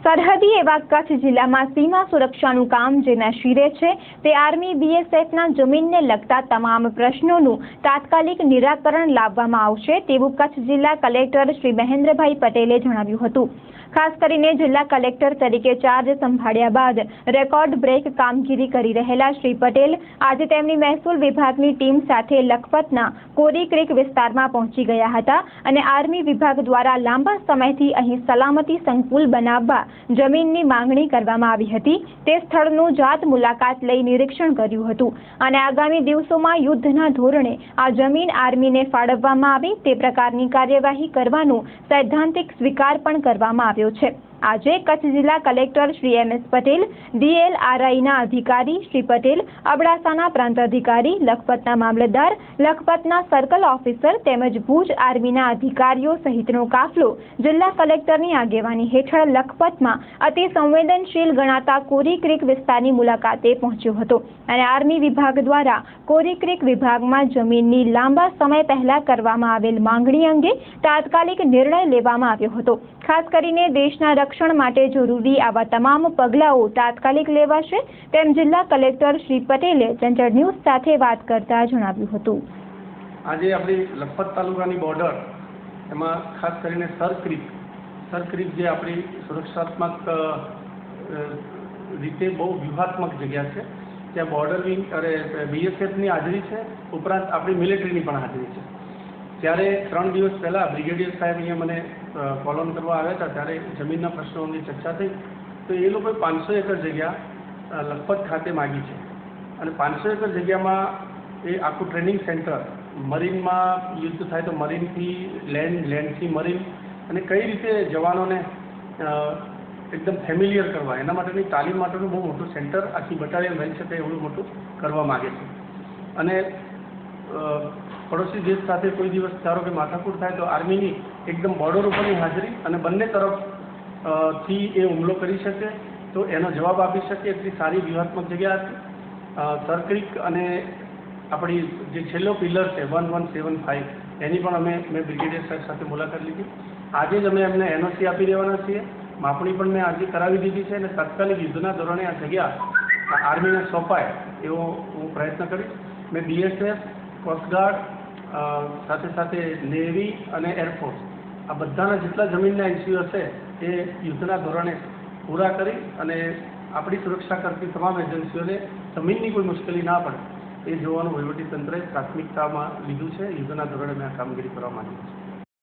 સરહદી એવા કચ્છ જિલ્લામાં સીમા સુરક્ષાનું કામ જેના શિરે છે તે આર્મી બીએસએફના જમીનને લગતા તમામ પ્રશ્નોનું તાત્કાલિક નિરાકરણ લાવવામાં આવશે તેવું કચ્છ જિલ્લા કલેક્ટર શ્રી મહેન્દ્રભાઈ પટેલે જણાવ્યું હતું। ખાસ કરીને જિલ્લા કલેક્ટર તરીકે ચાર્જ સંભાળ્યા બાદ રેકોર્ડ બ્રેક કામગીરી કરી રહેલા શ્રી પટેલ આજે તેમની મહેસૂલ વિભાગની ટીમ સાથે લખપતના કોરી ક્રીક વિસ્તારમાં પહોંચી ગયા હતા અને આર્મી વિભાગ દ્વારા લાંબા સમયથી અહીં સલામતી સંકુલ બનાવવા જમીનની માંગણી કરવામાં આવી હતી। તે સ્થળનું જાત મુલાકાત લઈ નિરીક્ષણ કર્યું હતું અને આગામી દિવસોમાં યુદ્ધના ધોરણે આ જમીન આર્મીને ફાળવવામાં આવે તે પ્રકારની કાર્યવાહી કરવાનો સૈદ્ધાંતિક સ્વીકાર પણ કરવામાં આવ્યો છે। આજે કચ્છ જિલ્લા કલેક્ટર શ્રી એમ.એસ. પટેલ, DLRIના અધિકારી શ્રી પટેલ, અબડાસાના પ્રાંત અધિકારી, લખપતના મામલતદાર, લખપતના સર્કલ ઓફિસર તેમજ ભુજ આર્મીના અધિકારીઓ સહિતનો કાફલો જિલ્લા કલેક્ટરની આગેવાની હેઠળ લખપતમાં અતિ સંવેદનશીલ ગણાતા કોરી ક્રીક વિસ્તારની મુલાકાતે પહોંચ્યો હતો અને આર્મી વિભાગ દ્વારા કોરી ક્રીક વિભાગમાં જમીનની લાંબા સમય પહેલા કરવામાં આવેલ માંગણી અંગે તાત્કાલિક નિર્ણય લેવામાં આવ્યો હતો। ખાસ કરીને દેશના રક્ષણ માટે જરૂરી આવા તમામ પગલાઓ તાત્કાલિક લેવાશે તેમ જિલ્લા કલેક્ટર શ્રી પટેલે ચંચળ ન્યૂઝ સાથે વાત કરતા જણાવ્યું હતું। આજે આપણી લખપત તાલુકાની બોર્ડર એમાં ખાસ કરીને સર ક્રીક જે આપણી સુરક્ષાત્મક રીતે બહુ વ્યૂહાત્મક જગ્યા છે ત્યાં બોર્ડર વિંગ અને બીએસએફની હાજરી છે, ઉપરાંત આપણી મિલિટરીની પણ હાજરી છે। ત્યારે 3 દિવસ પહેલાં બ્રિગેડિયર સાહેબ અહીંયા મને કોલ ઓન કરવા આવ્યા હતા ત્યારે જમીનના પ્રશ્નો અંગે ચર્ચા થઈ તો એ લોકોએ 500 એકર જગ્યા લખપત ખાતે માગી છે અને 500 એકર જગ્યામાં એ આખું ટ્રેનિંગ સેન્ટર મરીનમાં યુદ્ધ થાય તો મરીનથી લેન્ડથી મરીન અને કઈ રીતે જવાનોને એકદમ ફેમિલિયર કરવા એના માટેની તાલીમ માટેનું બહુ મોટું સેન્ટર આખી બટાલિયન રહી શકે એવું મોટું કરવા માગે છે અને પડોશી દેશ સાથે કોઈ દિવસ ધારો કે માથાકૂટ થાય તો આર્મીની એકદમ બોર્ડર ઉપરની હાજરી અને બંને તરફથી એ હુમલો કરી શકે તો એનો જવાબ આપી શકે એટલી સારી વ્યૂહાત્મક જગ્યા હતી। સર ક્રીક અને આપણી જે છેલ્લો પિલર છે 1175 એની પણ મેં બ્રિગેડિયર સાહેબ સાથે મુલાકાત લીધી। આજે જ અમે એમને NOC આપી દેવાના છીએ, માપણી પણ મેં આજે કરાવી દીધી છે અને તાત્કાલિક યુદ્ધના ધોરણે આ જગ્યા આર્મીને સોંપાય એવો હું પ્રયત્ન કરીશ। મેં BSF, કોસ્ટગાર્ડ સાથે સાથે નેવી અને એરફોર્સ આ બધાના જેટલા જમીનના NCO હશે એ યુદ્ધના ધોરણે પૂરા કરી અને આપણી સુરક્ષા કરતી તમામ એજન્સીઓને જમીનની કોઈ મુશ્કેલી ના પડે એ જોવાનું વહીવટીતંત્રએ પ્રાથમિકતામાં લીધું છે। યુદ્ધના ધોરણે મેં આ કામગીરી કરવા માંગુ છું।